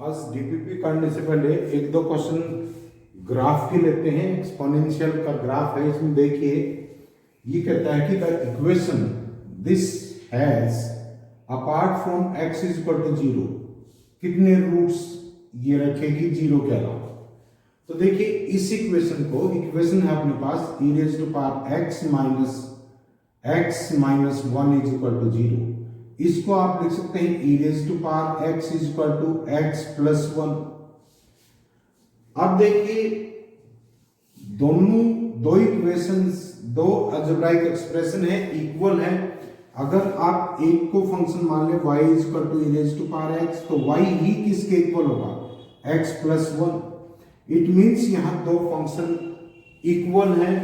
आज डीपीपी करने से पहले एक दो क्वेश्चन ग्राफ के लेते हैं। एक्सपोनेंशियल का ग्राफ है, इसमें देखिए ये कहता है कि the equation this has apart from x is equal to 0 कितने रूट्स ये रखेगी जीरो के अलावा। तो देखिए इस इक्वेशन को, इक्वेशन है अपने पास e raise to power x minus 1 is equal to 0। इसको आप लिख सकते हैं e raise to power x is equal to x plus 1। अब देखिए दो इक्वेशंस, दो अलजेब्राइक एक्सप्रेशन है, इक्वल है। अगर आप एक को फंक्शन मान ले y is equal to e raise to power x, तो y ही किसके इक्वल होगा, x प्लस 1। इट मीन्स यहां दो फंक्शन इक्वल है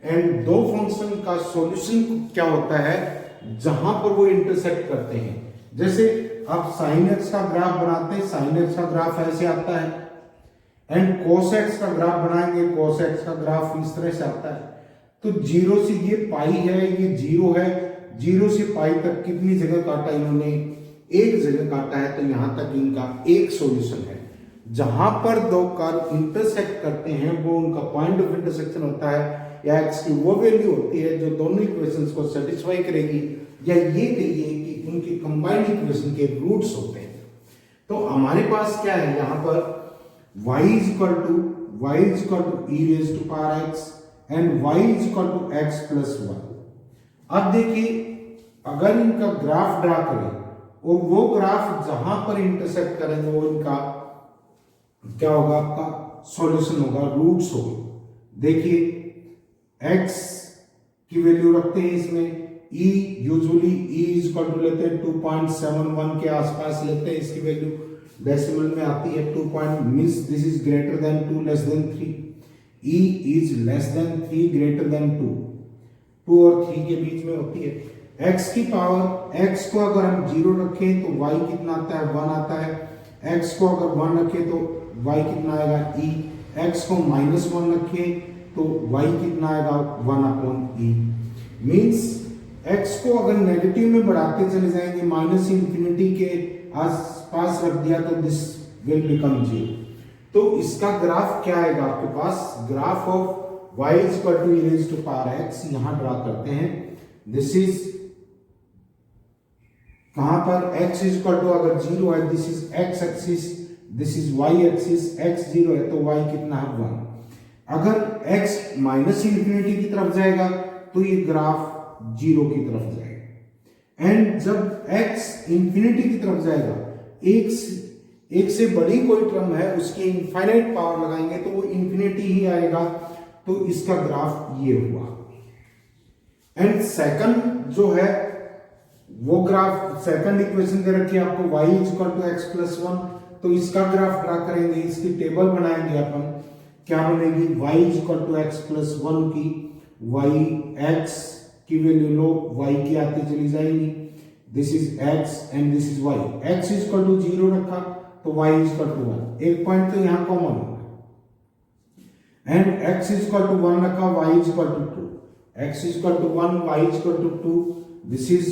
एंड दो फंक्शन का सॉल्यूशन क्या होता है जहां पर वो इंटरसेक्ट करते हैं। जैसे आप sin x का ग्राफ बनाते हैं, sin x का ग्राफ ऐसे आता है एंड cos x का ग्राफ बनाएंगे, cos x का ग्राफ इस तरह से आता है। तो जीरो से ये पाई है, ये जीरो है, जीरो से पाई तक कितनी जगह काटा इन्होंने, एक जगह काटा है। तो यहां तक इनका एक सॉल्यूशन है। जहां पर दो कर्व इंटरसेक्ट करते हैं वो उनका पॉइंट ऑफ इंटरसेक्शन होता है, या x की वो वैल्यू होती है जो दोनों इक्वेशंस को सेटिस्फाई करेगी, या ये कहिए कि उनकी कंबाइंड इक्वेशन के रूट्स होते हैं। तो हमारे पास क्या है यहाँ पर y is equal to e raise to power x and y is equal to x plus 1। अब देखिए अगर इनका ग्राफ ड्रा करें और वो ग्राफ जहां पर इंटरसेक्ट करेंगे वो इनका क्या होगा, आपका सॉल्यूशन होगा, रूट्स होगा। देखिए x की वैल्यू रखते हैं इसमें, e usually e is equal to लेते हैं 2.71 के आसपास लेते हैं, इसकी वैल्यू डेसिमल में आती है 2 means this is greater than 2 less than 3, e is less then 3 greater than 2 और 3 के बीच में होती है। x की पावर, x को अगर हम 0 रखें तो y कितना आता है, 1 आता है। x को अगर 1 रखें तो y कितना आएगा, e। x को -1 रखें तो y कितना आएगा, 1 अपॉन e। मीन्स x को अगर नेगेटिव में बढ़ाते चले जाएंगे, माइनस इंफिनिटी के आसपास रख दिया तो दिस विल बिकम 0। तो इसका ग्राफ क्या आएगा आपके पास, graph of y is equal to e raise to power x यहां ड्रा करते हैं। दिस इज कहां पर x इज इक्वल टू अगर 0 है, this is x axis, this is y axis, x 0 है तो y कितना है, 1। अगर x माइनस इंफिनिटी की तरफ जाएगा तो ये ग्राफ 0 की तरफ जाएगा। एंड जब x इंफिनिटी की तरफ जाएगा, एक से बड़ी कोई टर्म है उसकी इनफाइनाइट पावर लगाएंगे तो वो इंफिनिटी ही आएगा। तो इसका ग्राफ ये हुआ। एंड सेकंड जो है वो ग्राफ, सेकंड इक्वेशन दे रखी है आपको y is equal to x plus 1। तो इसका ग्राफ ड्रा करेंगे, इसकी टेबल बनाएंगे अपन। क्या बनेगी, y is equal to x plus 1 की y x की वैल्यू लो, y की आती चली जाएगी, this is x and this is y। x is equal to 0 रखा तो y इज इक्वल टू 1, एक पॉइंट तो यहां कॉमन होगा। And x is equal to 1 रखा, y is equal to 2, x is equal to 1, y is equal to 2, this is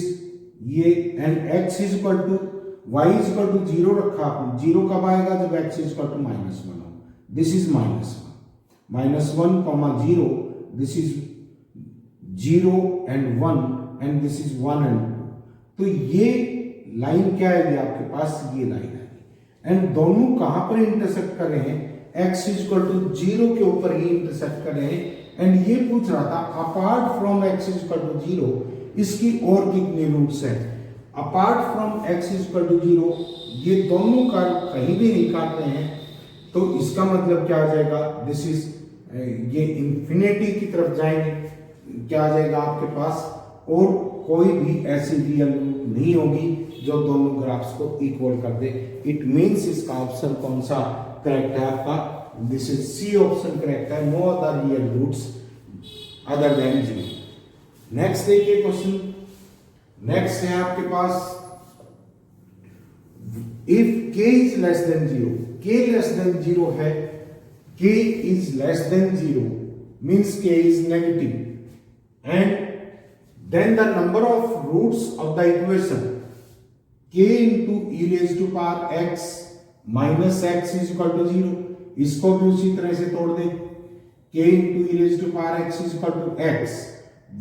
ये। And x is equal to y is equal to 0 रखा आपने, 0 कब आएगा, जब x इज इक्वल टू -1 हो, this is -1 comma 0, this is 0 and 1 and this is 1 and 2। तो ये line क्या आएगी आपके पास, ये लाइन आएगी। एंड दोनों कहां पर इंटरसेक्ट कर रहे हैं, x इज इक्वल टू 0 के ऊपर ही इंटरसेक्ट कर रहे हैं। एंड ये पूछ रहा था apart from x is equal to 0 इसकी और कितने रूट्स हैं। Apart from x is equal to 0 ये दोनों कर्व कहीं भी नहीं काट रहे हैं, तो इसका मतलब क्या आ जाएगा, दिस इज ये इंफिनिटी की तरफ जाएंगे, क्या आ जाएगा आपके पास, और कोई भी ऐसी रियल रूट नहीं होगी जो दोनों ग्राफ्स को इक्वल कर दे। इट मींस इसका ऑप्शन कौन सा करेक्ट है आपका, this is C option correct है, no other real roots other than 0। Next देखिए क्वेश्चन, नेक्स्ट है आपके पास if k is less than 0, k less than 0 है, k is less than 0 means k is negative and then the number of roots of the equation k into e raised to power x minus X is equal to 0, इसको भी उसी तरह से तोड़ दे, k into E raise to power x is equal to X,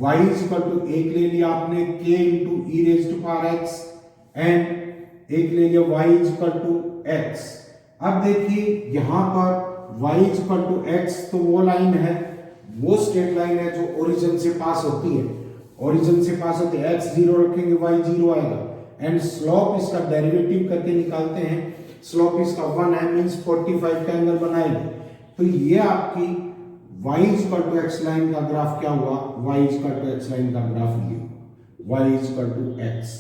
y is equal to एक ले लिया आपने k into E raise to power x and एक ले लिया y is equal to x। अब देखिए यहां पर y is equal to x, तो वो लाइन है, वो स्ट्रेट लाइन है जो ओरिजिन से पास होती है, ओरिजिन से पास होती है, x 0 रखेंगे y 0 आएगा एंड स्लोप इसका डेरिवेटिव करके निकालते हैं, स्लोप इसका 1 है मींस 45 का एंगल बनाएगी। तो ये आपकी y is equal to x line का ग्राफ क्या हुआ, y is equal to x line का ग्राफ ये y is equal to x,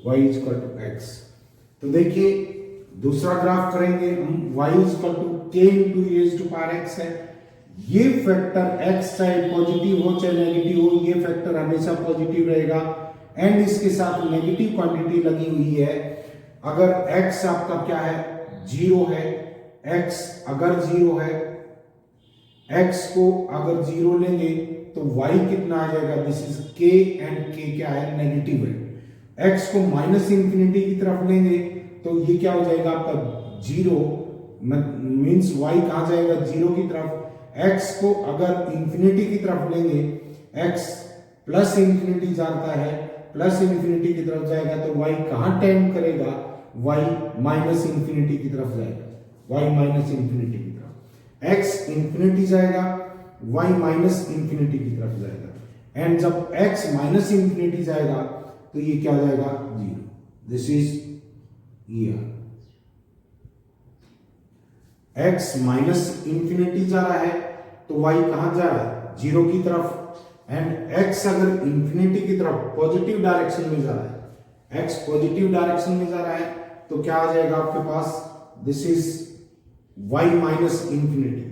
y is equal to x। तो देखिए दूसरा ग्राफ करेंगे हम, y is equal to k into E raise to power x है, ये फैक्टर x चाहे पॉजिटिव हो चाहे नेगेटिव हो, ये फैक्टर हमेशा पॉजिटिव रहेगा एंड इसके साथ नेगेटिव क्वांटिटी लगी हुई है। अगर x आपका क्या है 0 है, x अगर 0 है, x को अगर 0 लेंगे तो y कितना आ जाएगा, this is k and k क्या है नेगेटिव है, x को माइनस इंफिनिटी की तरफ लेंगे तो ये क्या हो जाएगा आपका 0 मींस y कहां जाएगा 0 की तरफ, x को अगर इंफिनिटी की तरफ लेंगे, x प्लस इंफिनिटी जाता है, प्लस इंफिनिटी की तरफ जाएगा तो y कहां टेंड करेगा, y माइनस इंफिनिटी की तरफ जाएगा, y माइनस इंफिनिटी की तरफ, x इंफिनिटी जाएगा, y माइनस इंफिनिटी की तरफ जाएगा एंड जब x माइनस इंफिनिटी जाएगा तो ये क्या हो जाएगा 0, दिस इज ये x माइनस इंफिनिटी जा रहा है तो y कहां जा रहा है 0 की तरफ एंड x अगर इंफिनिटी की तरफ पॉजिटिव डायरेक्शन में जा रहा है, x पॉजिटिव डायरेक्शन में जा रहा है तो क्या आ जाएगा आपके पास, this is y minus infinity,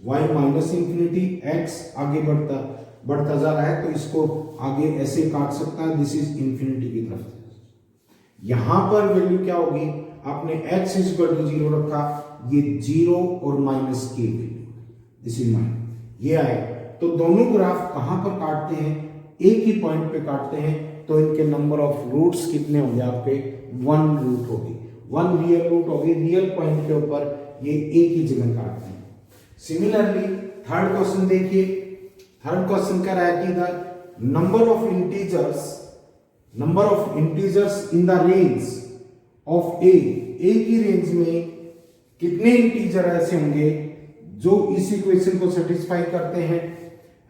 y minus infinity, x आगे बढ़ता जा रहा है तो इसको आगे ऐसे काट सकता है, दिस इज इंफिनिटी की तरफ। यहां पर वैल्यू क्या होगी, आपने x इज इक्वल टू 0 रखा, ये 0 और minus k value, this is minus ये आए। तो दोनों ग्राफ कहां पर काटते हैं, एक ही पॉइंट पे काटते हैं, तो इनके नंबर ऑफ रूट्स कितने होंगे आपके 1 रूट होगी, 1 रियल रूट होगी, रियल पॉइंट के ऊपर ये एक ही जगह काटते हैं। सिमिलरली थर्ड क्वेश्चन देखिए, थर्ड क्वेश्चन कह रहा है कि the number of integers in the range of A की रेंज में कितने इंटीजर ऐसे होंगे जो इस इक्वेशन को सेटिस्फाई करते हैं,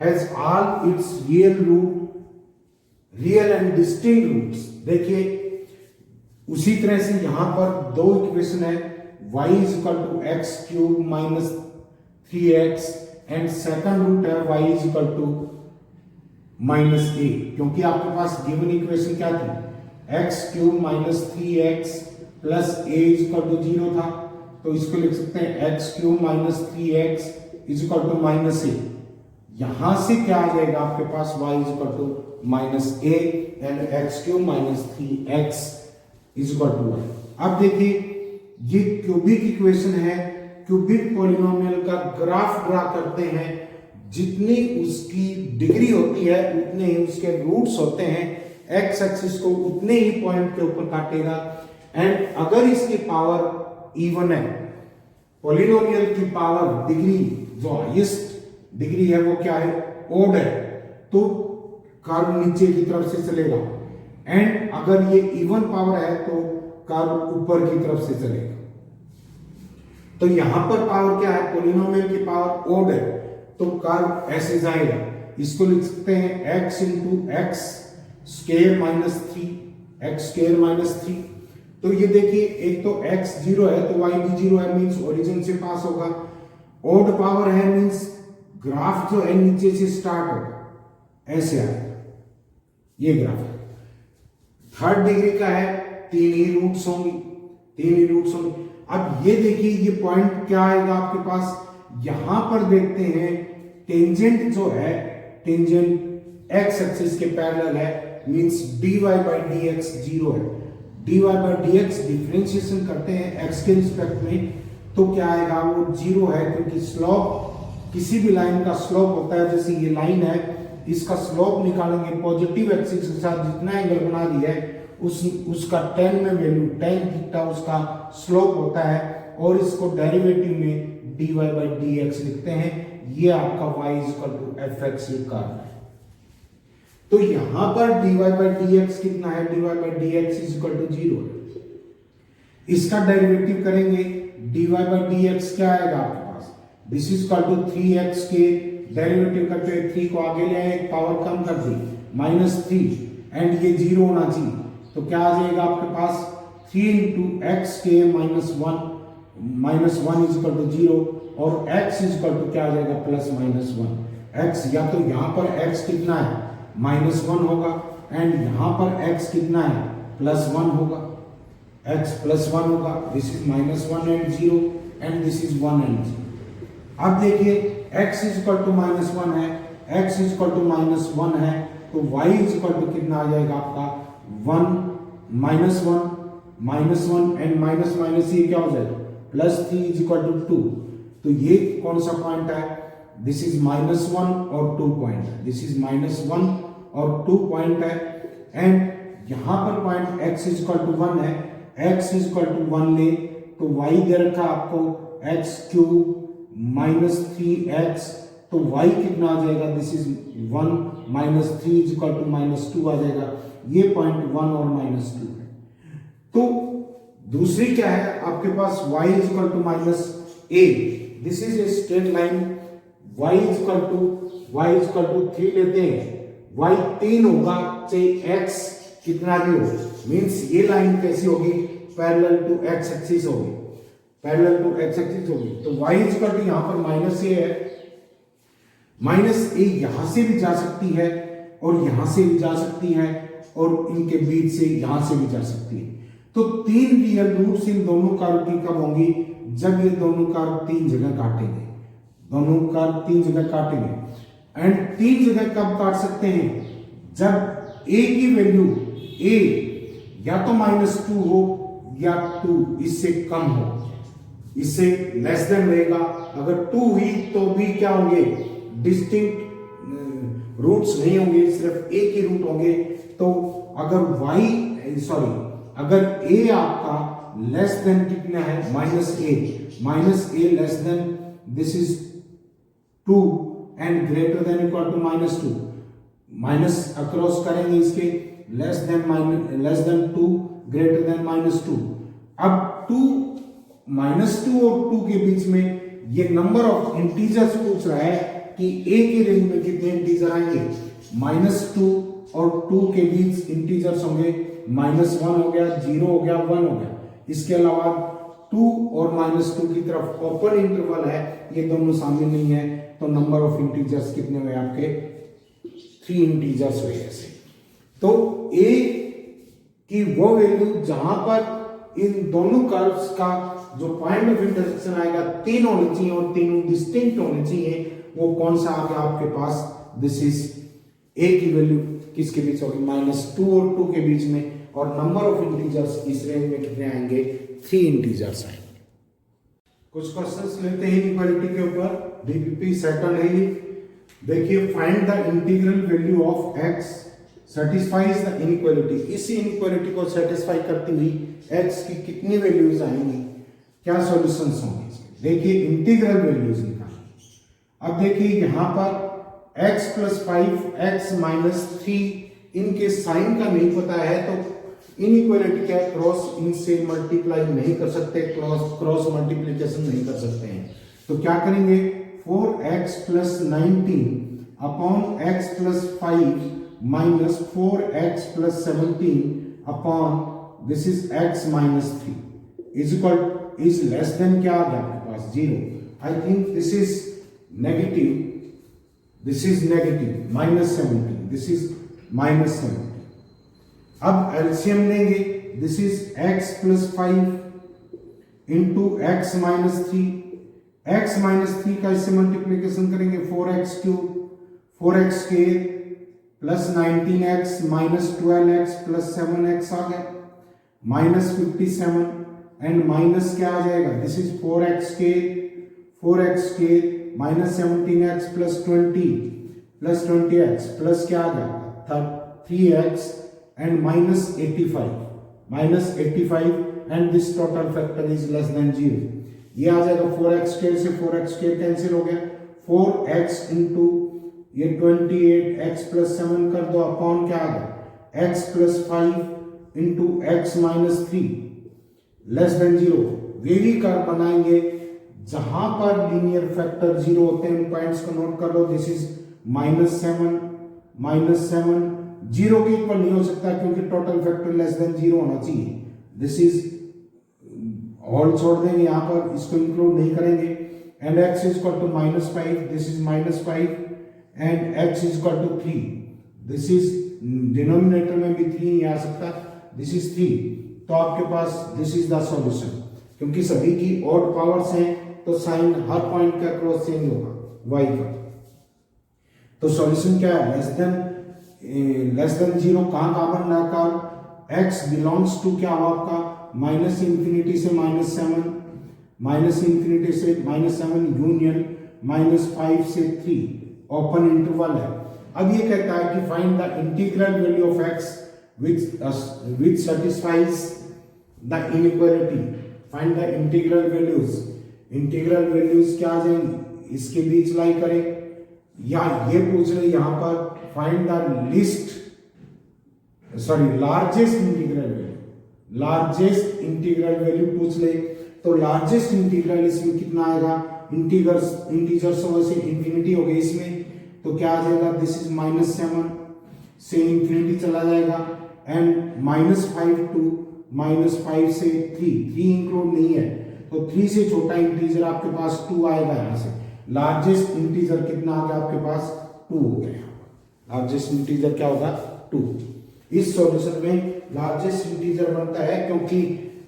has all its real and distinct roots. देखिए उसी तरह से यहां पर दो इक्वेशन है, y is equal to X cube minus 3x and second root है y is equal to minus A, क्योंकि आपके पास गिवन इक्वेशन क्या थी, X cube minus 3x plus A is equal to 0 था, तो इसको लिख सकते हैं X cube minus 3x is equal to minus A. यहां से क्या आ जाएगा आपके पास y is equal to minus A and X cube minus 3x is equal to 1। अब देखिए ये क्यूबिक इक्वेशन है, क्यूबिक पॉलिनोमियल का ग्राफ ड्रा करते हैं, जितनी उसकी डिग्री होती है उतने ही उसके रूट्स होते हैं, एक्स एक्सिस को उतने ही पॉइंट के ऊपर काटेगा एंड अगर इसकी पावर इवन है, पॉलिनोमियल की पावर डिग्री जो हाईएस्ट डिग्री है वो क्या है ओड है, तो कर्व नीचे की तरफ से चलेगा एंड अगर ये इवन पावर है तो कर्व ऊपर की तरफ से चलेगा। तो यहां पर पावर क्या है, पॉलिनोमियल की पावर ओड है तो कर्व ऐसे जाएगा, इसको लिख सकते हैं x into x square minus 3 x square minus 3। तो ये देखिए एक तो x 0 है तो y भी 0 है मींस ओरिजिन से पास होगा, ओड पावर है मींस ग्राफ जो है नीचे से स्टार्ट होगा ऐसे आएगा, ये ग्राफ है। थर्ड डिग्री का है, 3 ही रूट्स होंगी। अब ये देखिए ये पॉइंट क्या आएगा आपके पास, यहां पर देखते हैं टेंजेंट जो है, टेंजेंट एक्स एक्सिस के पैरेलल है मींस dy by dx 0 है, dy by dx डिफरेंशिएशन करते हैं x के रिस्पेक्ट में तो क्या आएगा वो 0 है, क्योंकि स्लोप किसी भी लाइन का स्लोप होता है, जैसे ये लाइन है इसका स्लोप निकालेंगे पॉजिटिव एक्सिस के साथ जितना एंगल बना रही है उसका tan में वैल्यू tan थीटा उसका स्लोप होता है और इसको डेरिवेटिव में dy बाई डी एक्स लिखते हैं। ये आपका y is equal to F X लिखा है। तो यहां पर dy बाई डी एक्स कितना है, dy by D X is equal to 0 है। इसका डेरिवेटिव करेंगे, dy बाई डी एक्स क्या आएगा आपके पास, this is equal to 3x के डेरिवेटिव करते हुए 3 को आगे ले आए, पावर कम कर दी, -3 एंड ये 0 होना चाहिए। तो क्या आ जाएगा आपके पास 3 इंटू एक्स के -1 इज इक्वल टू 0 और x इज इक्वल टू क्या आ जाएगा +-1। x या तो यहां पर x कितना है -1 होगा एंड यहां पर x कितना है +1 होगा, x +1 होगा। This is -1 and 0 and this is 1 and 0। अब देखिए x इज इक्वल टू -1 है, x इज इक्वल टू -1 है, तो y इज इक्वल टू कितना आ जाएगा आपका 1 -1 एंड माइनस ये क्या हो जाएगा +3 इज इक्वल टू 2। तो ये कौन सा पॉइंट है, दिस इज -1 और 2 पॉइंट है, दिस इज -1 और 2 पॉइंट है एंड यहां पर point x is equal to 1 है, x इज इक्वल टू 1 ले तो y दे रखा आपको x³ -3x, तो y कितना आ जाएगा, this is 1 -3 is equal to -2 आ जाएगा। ये पॉइंट 1 और -2 है। तो दूसरी क्या है आपके पास y is equal to -a, this is a straight line, y is equal to 3 लेते हैं, y 3 होगा चाहे x कितना भी हो, मींस ये लाइन कैसी होगी, पैरेलल टू x एक्सिस होगी, पैरेलल टू x एक्सिस होगी। तो y इज इक्वल टू यहां पर -a है, -a यहां से भी जा सकती है और यहां से भी जा सकती है और इनके बीच से यहां से भी जा सकती है। तो 3 रियल रूट्स इन दोनों कर्व की कब होंगी, जब ये दोनों कर्व 3 जगह काटेंगे, दोनों कर्व 3 जगह काटेंगे। एंड 3 जगह कब काट सकते हैं, जब a की वैल्यू a या तो -2 हो या 2 इससे कम हो, इससे लेस देन रहेगा। अगर 2 हुई तो भी क्या होंगे, डिस्टिंक्ट रूट्स नहीं होंगे, सिर्फ a के रूट होंगे। तो अगर a आपका लेस देन कितना है -a less than this is 2 and greater than equal to -2, minus across करेंगे इसके, लेस देन 2 ग्रेटर देन -2। अब 2 और 2 के बीच में ये नंबर ऑफ इंटीजर्स पूछ रहा है कि a के रेंज में कितने इंटीजर आएंगे, -2 और 2 के बीच इंटीजर्स होंगे, -1 हो गया, 0 हो गया, 1 हो गया। इसके अलावा 2 और -2 की तरफ ओपन इंटरवल है, ये दोनों शामिल नहीं है, तो नंबर ऑफ इंटीजर्स कितने हुए आपके 3 इंटीजर्स हुए ऐसे। तो a की वो वैल्यू जहां पर इन दोनों कर्व्स का जो पॉइंट ऑफ इंटरसेक्शन आएगा 3 होनी चाहिए और तीनों डिस्टिंक्ट होने चाहिए, वो कौन सा आ गया आपके पास, दिस इज a की वैल्यू किसके बीच होगी, -2 और 2 के बीच में, और नंबर ऑफ इंटीजर्स इस रेंज में कितने आएंगे, 3 इंटीजर्स आएंगे। कुछ क्वेश्चंस लेते हैं इक्वालिटी के ऊपर, डीपीपी सेकंड है ये। देखिए, find the integral value of x satisfies the inequality. इस इनइक्वालिटी को सेटिस्फाई करती हुई x की कितनी वैल्यूज आएंगी, क्या सॉल्यूशंस होंगे इसके। देखिए, इंटीग्रल वैल्यूज निकालिए। अब देखिए यहां पर x + 5 x - 3 इनके साइन का नहीं पता है, तो इनइक्वालिटी क्या, क्रॉस इनसे मल्टीप्लाई नहीं कर सकते, क्रॉस मल्टीप्लिकेशन नहीं कर सकते हैं। तो क्या करेंगे, 4x + 19 upon x + 5 minus 4x + 17 upon this is x - 3 is less then क्या आ गया आपके पास 0। I think this is negative, this is negative -17, this is -17। अब एलसीएम लेंगे, this is x + 5 into x - 3, x - 3 का इससे मल्टीप्लीकेशन करेंगे 4x³ 4x² plus 19x minus 12x plus 7x आ गया, -57 एंड माइनस क्या आ जाएगा, this is 4x² minus 17x plus 20x plus क्या आ गया 3x and -85 and this total factor is less than 0। ये आ जाएगा 4x² से 4x² कैंसिल हो गया, 4x इंटू ये 28x प्लस 7 कर दो अपॉन क्या आ गया x plus 5 into x minus 3 less than 0। वे भी कर्व बनाएंगे जहां पर लीनियर फैक्टर 0 होते हैं, इन पॉइंट्स को नोट कर लो। दिस इज -7 0 के इक्वल नहीं हो सकता क्योंकि टोटल फैक्टर लेस देन 0 होना चाहिए। दिस इज होल छोड़ देंगे यहाँ पर, इसको इंक्लूड नहीं करेंगे। And x is equal to -5, this is -5 and x is equal to 3। This is denominator में भी 3 नहीं आ सकता, दिस इज 3। तो आपके पास दिस इज द सॉल्यूशन। क्योंकि सभी की ऑड पावर्स हैं तो साइन हर पॉइंट का क्रॉस चेंज होगा y का। तो सॉल्यूशन क्या है, लेस देन 0 कहां का बन रहा का x बिलोंग्स टू क्या हुआ आपका -∞ से -7, -∞ से -7 यूनियन -5 से 3 ओपन इंटरवल है। अब ये कहता है कि find the integral value of x which satisfies the inequality। Find the integral values. Integral values क्या आ जाएंगी, इसके बीच लाई करें, या ये पूछ रहे यहां पर find the largest integral value. Largest integral value पूछ ले तो लार्जेस्ट इंटीग्रल इसमें कितना आएगा, इंटीजर्स वैसे इंफिनिटी हो गई इसमें, तो क्या आ जाएगा, दिस इज -7 से इंफिनिटी चला जाएगा एंड -5 टू -5 से 3 इंक्लूड नहीं है, तो 3 से छोटा इंटीजर आपके पास 2 आएगा। यहां से लार्जेस्ट इंटीजर कितना आ गया आपके पास 2 हो गया। लार्जेस्ट इंटीजर क्या होगा 2। इस सॉल्यूशन में लार्जेस्ट इंटीजर बनता है क्योंकि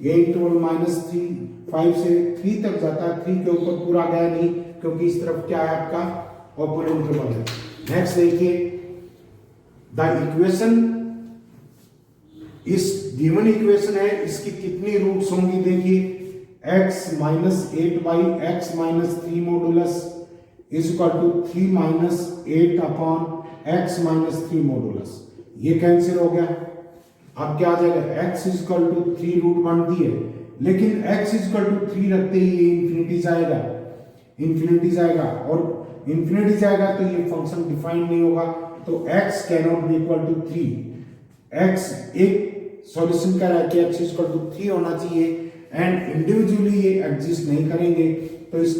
ये इंटरवल -5 से 3 तक जाता है, 3 के ऊपर पूरा गया नहीं क्योंकि इस तरफ क्या है आपका ओपन इंटरवल है। नेक्स्ट देखिए द इक्वेशन, इस गिवन इक्वेशन है, इसकी कितनी रूट्स होंगी देखिए, x - 8 by x - 3 modulus is equal to 3 - 8 upon x - 3 modulus. ये कैंसिल हो गया। अब क्या आ जाएगा, x is equal to 3 root बनती है, लेकिन x इज इक्वल टू 3 रखते ही ये इंफिनिटी जाएगा, और इंफिनिटी जाएगा तो ये फंक्शन डिफाइन नहीं होगा, तो x cannot be equal to 3। x एक सॉल्यूशन का है कि x इज इक्वल टू 3 होना चाहिए एंड इंडिविजुअली ये एग्जिस्ट नहीं करेंगे, तो इस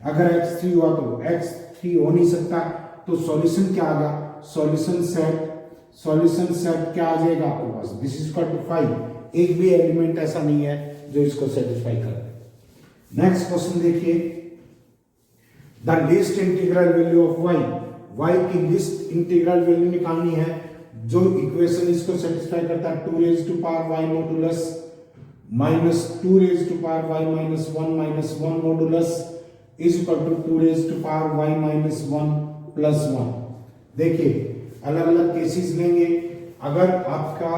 अगर x 3 हुआ तो x 3 हो नहीं सकता, तो सॉल्यूशन क्या आ गया, सॉल्यूशन सेट क्या आ जाएगा आपके पास, दिस इज इक्वल टू 5। एक भी एलिमेंट ऐसा नहीं है जो इसको सेटिस्फाई करे। नेक्स्ट क्वेश्चन देखिए, the list integral value of y की लिस्ट इंटीग्रल वैल्यू निकालनी है जो इक्वेशन इसको सेटिस्फाई करता है। 2 raised to power y modulus minus 2 raised to power y minus 1 modulus is equal to 2 raised to power y minus 1 plus 1। देखिए अलग अलग केसेस लेंगे। अगर आपका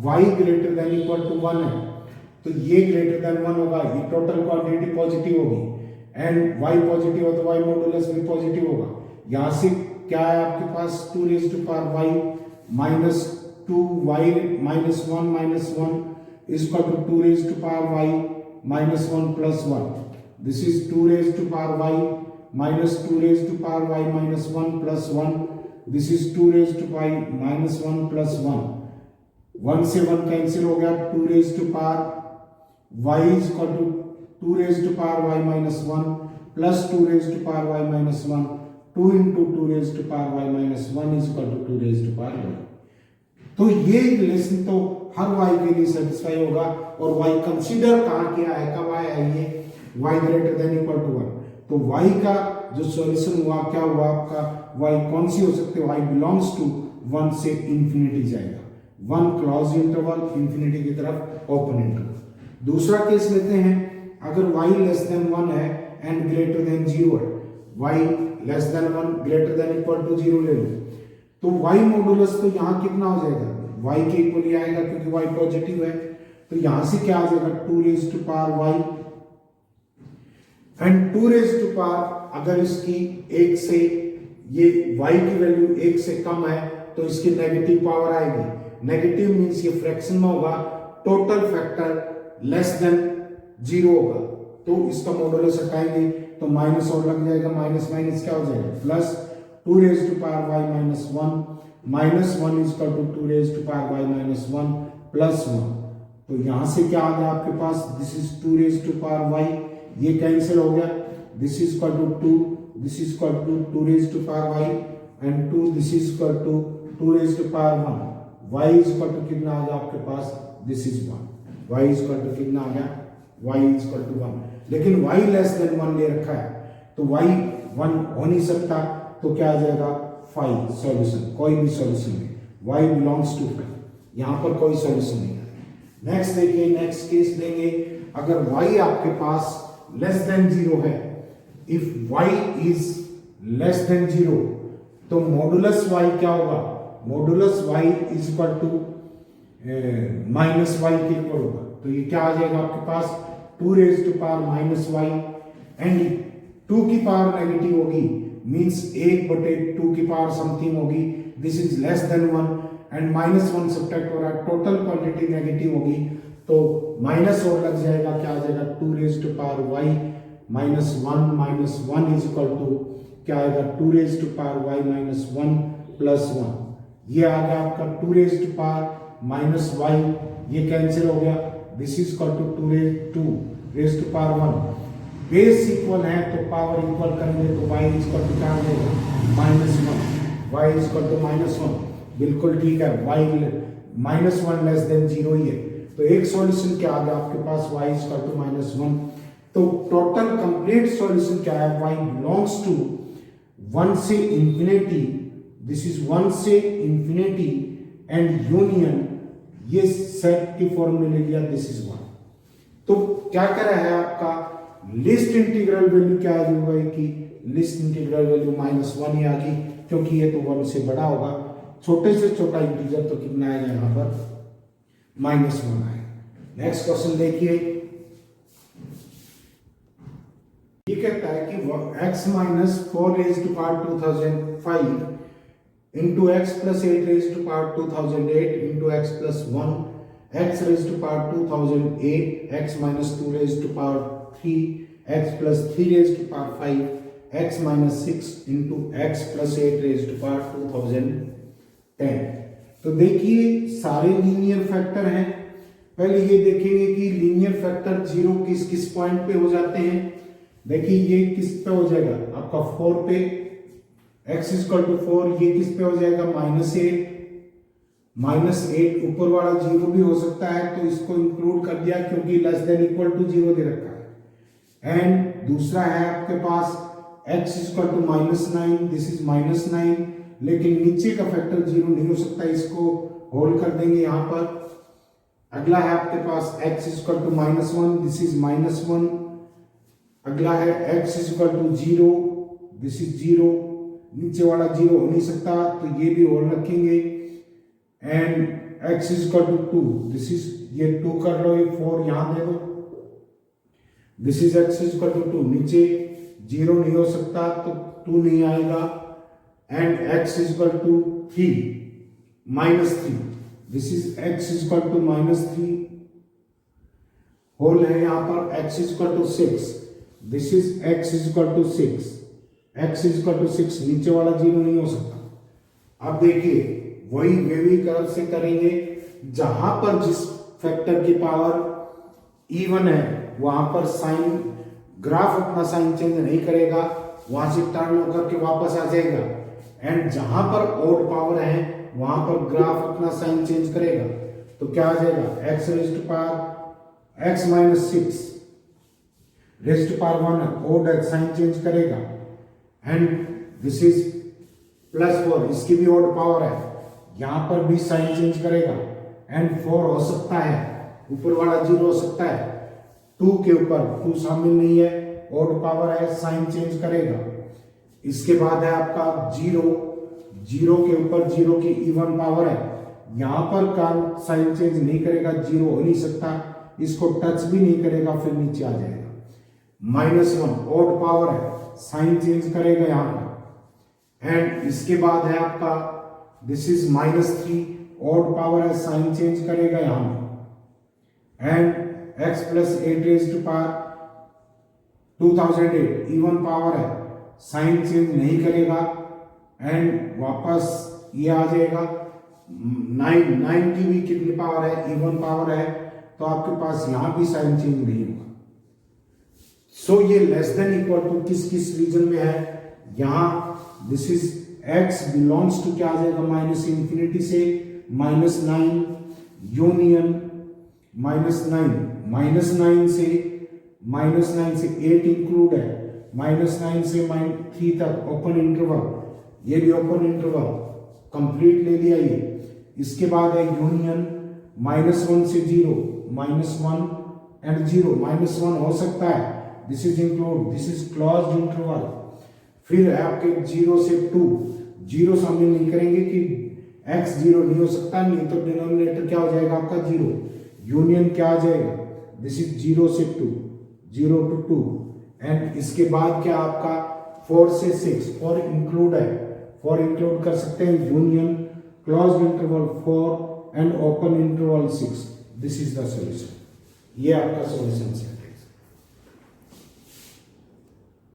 y greater than equal to 1 है तो ये ग्रेटर देन 1 होगा, ये टोटल क्वांटिटी पॉजिटिव होगी, एंड y पॉजिटिव हो तो y मॉडुलस भी पॉजिटिव होगा। यहां से क्या है आपके पास 2 raised to power y minus 2y minus 1 is equal to 2 raised to power y minus 1 plus 1। This is 2 raised to power y minus 2 raised to power y minus 1 plus 1। This is 2 raised to y minus 1 plus 1। 1 से 1 cancel हो गया, 2 raised to power y is equal to 2 raised to power y minus 1 plus 2 raised to power y minus 1। 2 into 2 raised to power y minus 1 is equal to 2 raised to power y। तो ये relation तो हर y के लिए satisfy होगा, और y consider कहां किया है, कब आया है ये, y greater than equal to 1। तो y का जो सॉल्यूशन हुआ क्या हुआ आपका, y कौन सी हो सकते, y बिलोंग्स टू 1 से इंफिनिटी जाएगा, 1 क्लोज इंटरवल इंफिनिटी की तरफ ओपन इंटरवल। दूसरा केस लेते हैं, अगर y लेस देन 1 है एंड ग्रेटर देन 0 है, y less than 1 greater than equal to 0 ले लो, तो y मॉडुलस तो यहाँ कितना हो जाएगा, y के इक्वल ही आएगा क्योंकि y पॉजिटिव है, तो यहां से क्या आ जाएगा 2 raised to power y and 2 raised to power, अगर इसकी 1 से ये y की वैल्यू 1 से कम है तो इसकी नेगेटिव पावर आएगी। नेगेटिव मींस ये फ्रैक्शन में होगा, टोटल फैक्टर लेस देन 0 होगा, तो इसका मॉडुलस हटाएंगे तो माइनस और लग जाएगा, माइनस माइनस क्या हो जाएगा plus 2 raise to power Y minus 1 minus 1 is equal to 2 raise to power Y minus 1 plus 1। तो यहां से क्या आ गया आपके पास, this is 2 raise to power Y, ये कैंसिल हो गया, this is equal to 2, this is equal to 2 raise to power Y and 2, this is equal to 2 raise to power 1। Y is equal to कितना आ गया आपके पास, this is 1। Y is equal to कितना आ गया, वाई इज इक्वल टू 1। लेकिन Y less than 1 ले रखा है तो वाई 1 हो नहीं सकता, तो क्या आ जाएगा 5 सॉल्यूशन, कोई भी सॉल्यूशन नहीं, y बिलोंग्स टू 5, यहां पर कोई सॉल्यूशन नहीं है। नेक्स्ट देखिए, नेक्स्ट केस लेंगे, अगर y आपके पास लेस देन 0 है, if y is less than 0 तो मॉडुलस y क्या होगा, modulus y is equal to minus y के इक्वल होगा। तो ये क्या आ जाएगा आपके पास 2 raise to power minus y and 2 की पावर नेगेटिव होगी, मीन्स 1/2 की पावर समथिंग होगी, this is less than 1 and minus 1 subtract हो रहा है, टोटल क्वांटिटी नेगेटिव होगी तो माइनस और लग जाएगा, क्या आ जाएगा 2 raise to power Y minus 1 is equal to क्या आएगा 2 raise to power Y minus 1 plus 1। ये आ गया आपका 2 raise to power minus y, ये कैंसिल हो गया, this is equal to 2 raise to power 1। Base equal है तो पावर इक्वल करेंगे तो y इज इक्वल टू क्या आ जाएगा -1, y इज इक्वल टू -1, बिल्कुल ठीक है, y -1 लेस देन 0 ही है। तो एक सॉल्यूशन क्या आ गया आपके पास y इज इक्वल टू -1। तो टोटल कंप्लीट सॉल्यूशन क्या है, y बिलोंग्स टू 1 से इंफिनिटी, दिस इज 1 से इंफिनिटी एंड यूनियन, ये सेट की फॉर्म में ले लिया, दिस इज 1। तो क्या कर रहा है आपका लिस्ट इंटीग्रल वैल्यू क्या आ गई कि लिस्ट इंटीग्रल वैल्यू -1 ही आ गई, क्योंकि ये तो 1 से बड़ा होगा, छोटे से छोटा इंटीजर तो कितना आएगा यहाँ पर -1 आएगा। नेक्स्ट क्वेश्चन देखिए, ये कहता है कि x minus 4 raise to power 2005 into x plus 8 raise to power 2008 into x plus 1 x raise to power 2008 x minus 2 raise to power 3 x plus 3 raise to power 5 x minus 6 into x plus 8 raise to power 2010। तो देखिए सारे linear factor हैं। पहले ये देखेंगे कि linear factor 0 किस किस पॉइंट पे हो जाते हैं। देखिए ये किस पे हो जाएगा आपका 4 पे, x इक्वल टू 4, ये किस पे हो जाएगा -8 ऊपर वाला 0 भी हो सकता है तो इसको इंक्लूड कर दिया क्योंकि लेस देन इक्वल टू 0 दे रखा है। एंड दूसरा है आपके पास x equal to -9, this is -9, लेकिन नीचे का फैक्टर 0 नहीं हो सकता, इसको होल्ड कर देंगे यहां पर। अगला है आपके पास x equal to -1, this is -1। अगला है x equal to 0, this is 0, नीचे वाला 0 हो नहीं सकता तो ये भी होल्ड रखेंगे। And x equal to 2, this is, ये 2 कर लो, ये 4 यहां दे दो, this is x equal to 2, नीचे 0 नहीं हो सकता तो 2 नहीं आएगा। And x equal to 3 -3, this is x equal to -3, hole है यहां पर x equal to 6, this is x equal to 6, x equal to 6, नीचे वाला 0 नहीं हो सकता। अब देखिए वही वेवी कर्व से करेंगे, जहां पर जिस फैक्टर की पावर इवन है वहां पर साइन, ग्राफ अपना साइन चेंज नहीं करेगा, वहां से टर्न होकर के वापस आ जाएगा। एंड जहां पर ऑड पावर है वहां पर ग्राफ अपना साइन चेंज करेगा, तो क्या आ जाएगा x raise to power x minus 6 raise to power 1, odd sign change करेगा। एंड दिस इज +4, इसकी भी ऑड पावर है, यहां पर भी साइन चेंज करेगा। एंड 4 हो सकता है, ऊपर वाला 0 हो सकता है, 2 के ऊपर 2 शामिल नहीं है, ऑड पावर है, साइन चेंज करेगा। इसके बाद है आपका 0 के ऊपर 0 की इवन पावर है, यहां पर का साइन चेंज नहीं करेगा, 0 हो नहीं सकता, इसको टच भी नहीं करेगा, फिर नीचे आ जाएगा। -1 ऑड पावर है, साइन चेंज करेगा यहां पर। एंड इसके बाद है आपका दिस इज -3, ऑड पावर है, साइन चेंज करेगा यहां पर। And x plus 8 raise to power 2008 even power है, साइन चेंज नहीं करेगा एंड वापस ये आ जाएगा। 9 की भी कितनी पावर है, इवन पावर है, तो आपके पास यहां भी साइन चेंज नहीं होगा। सो ये लेस देन इक्वल टू किस किस रीजन में है, यहां this is x belongs to क्या आ जाएगा, माइनस इंफिनिटी से -9 यूनियन -9 से 8 इंक्लूड है, -9 से -3 तक ओपन इंटरवल, ये भी ओपन इंटरवल कंप्लीट ले लिया ये। इसके बाद है यूनियन -1 से 0, -1 एंड 0, -1 हो सकता है, this is include, this is closed interval. फिर है आपके 0 से 2, 0 शामिल नहीं करेंगे कि x 0 नहीं हो सकता, नहीं तो डिनोमिनेटर क्या हो जाएगा आपका 0, यूनियन क्या आ जाएगा, दिस इज 0 से 2, 0 to 2 एंड इसके बाद क्या आपका 4 से 6, 4 इंक्लूड है, 4 इंक्लूड कर सकते हैं, union closed interval 4 and open interval 6, this is the solution. ये आपका सॉल्यूशन है।